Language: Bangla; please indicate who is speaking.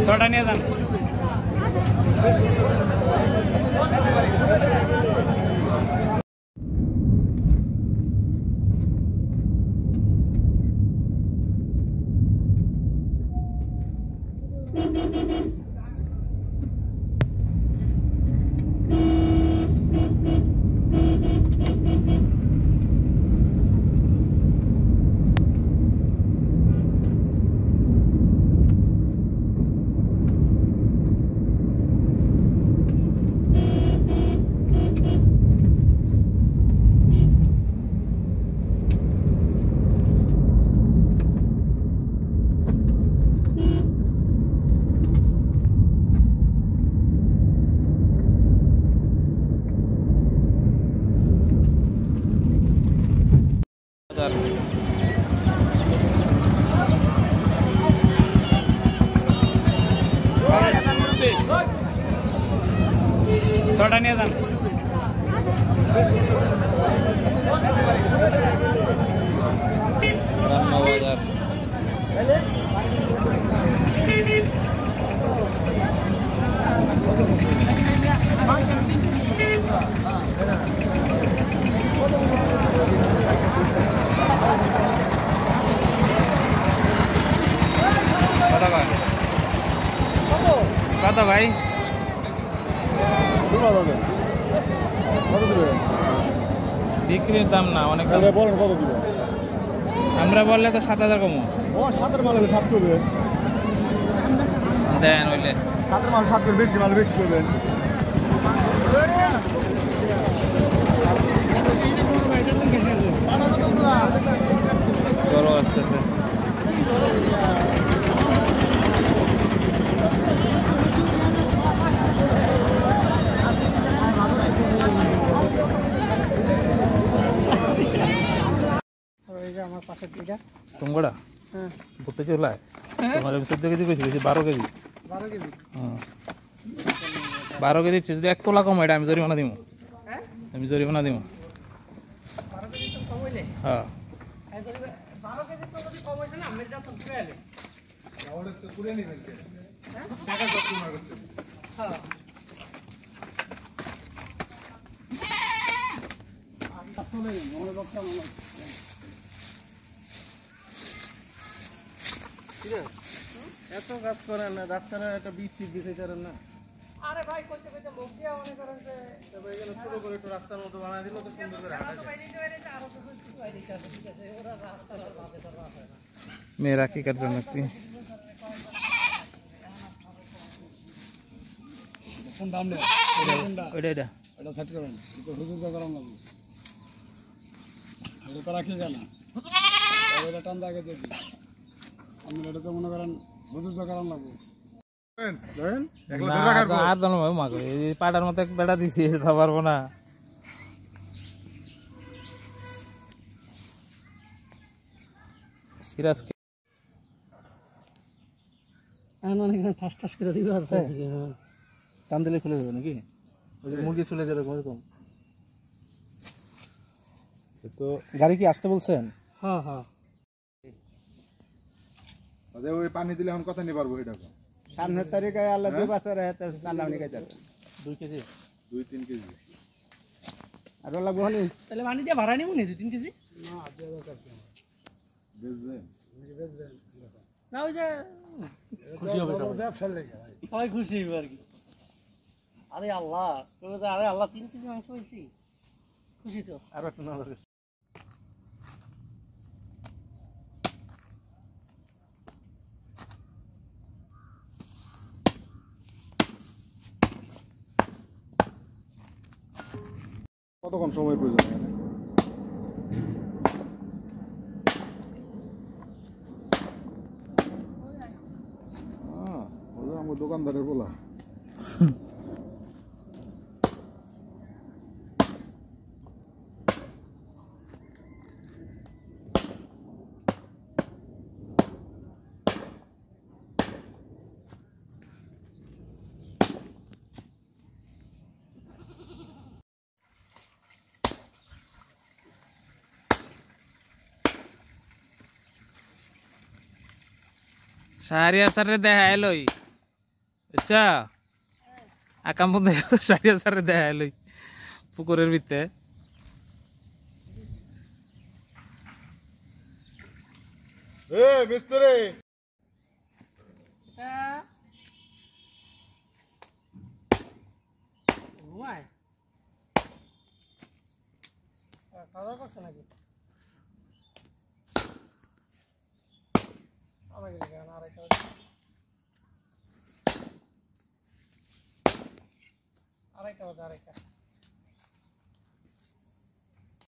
Speaker 1: ছটা নিয়ে যান। ছটা নিয়ে যান। রান্নাবাজার কত ভাই? বিক্রির দাম না অনেক। আমরা বললে তো 7,000 কমো। দেন হইলে
Speaker 2: 7 মাল 7 করে বেশি মাল বেশি করবেন।
Speaker 1: বড় আসতেছে। তোমরা বুঝতে চলায় তোমার 14 কেজি কইছি, বেশি 12 কেজি। 12 কেজি যদি 1 তোলা কম, এটা আমি জরিমানা দিব। আমি জরিমানা দিব। হ্যাঁ
Speaker 2: এত কাজ করেন না, রাস্তাটা একটা বৃষ্টি দিতেছেন না।
Speaker 3: আরে ভাই কইতে কইতে মুখ দিয়া মনে করেন যে
Speaker 2: তবে এখানে ছোট করে একটু রাস্তার মতো বানায় দিল তো সুন্দর করে হাঁটা যায়।
Speaker 3: আরো তো কিছু বাইরে আছে, ঠিক আছে, ওরা রাস্তার বাদে তো রাস্তা না।
Speaker 1: মেয়েরা কি কার জন্য একটি
Speaker 2: কোন দাম নেই?
Speaker 1: ওইটা এটা
Speaker 2: এটা সেট করেন, এটা হুজুর দা করাম লাগবে। এটা তো রাখি জানা, এটা টান দাগে দেখি। আমি এটা তো মনে করেন হুজুর দা করাম লাগবে। ধরেন একলা ধরে রাখবো।
Speaker 1: আর দল মাগো এই পাটার মতো এক বেড়া দিছি, এটা পারবো না। সিরাজ
Speaker 3: অনেক ঠাস ঠাস করে দিবে আর
Speaker 2: টান দিলে খুলে যাবে নাকি? ওই যে মুরগি চলে যাবে এরকম। তো গাড়ি কি আসতে বলছেন?
Speaker 3: হ্যাঁ হ্যাঁ,
Speaker 4: আরে ওই পানি দিলে এখন কথা নিয়ে পারবো। এটা
Speaker 2: সামনের তারিখে আল্লাহ 2 বছর আছে, চালাও নিয়ে যাবে 2 কেজি
Speaker 4: 2-3 কেজি
Speaker 2: আর লাগবে হনি।
Speaker 3: তাহলে পানি দিয়ে ভাড়া নিব নি 2-3 কেজি?
Speaker 4: বেচবেন?
Speaker 3: না ওই যে
Speaker 2: খুশি হবে ব্যবসা লেগে
Speaker 3: সবাই খুশি হইবে আর কি। আরে আল্লাহ, আরে আল্লাহ 3 কেজি মাংস হইছি, খুশি তো।
Speaker 2: আর একটু না দরকার।
Speaker 4: কতক্ষণ সময় প্রয়োজন এখানে? আমার দোকানদারের বলা
Speaker 1: শাহরিয়ার স্যারের দেখা এলোই বুঝছা আকাম বন্ধ শাহরিয়ার স্যারের দেখা এলোই পুকুরের ভিতরে
Speaker 4: এ মিস্ত্রি
Speaker 3: ঘুমায় খাওয়া দাওয়া করছে নাকি আমাকে আড়াইটা আড়াইটা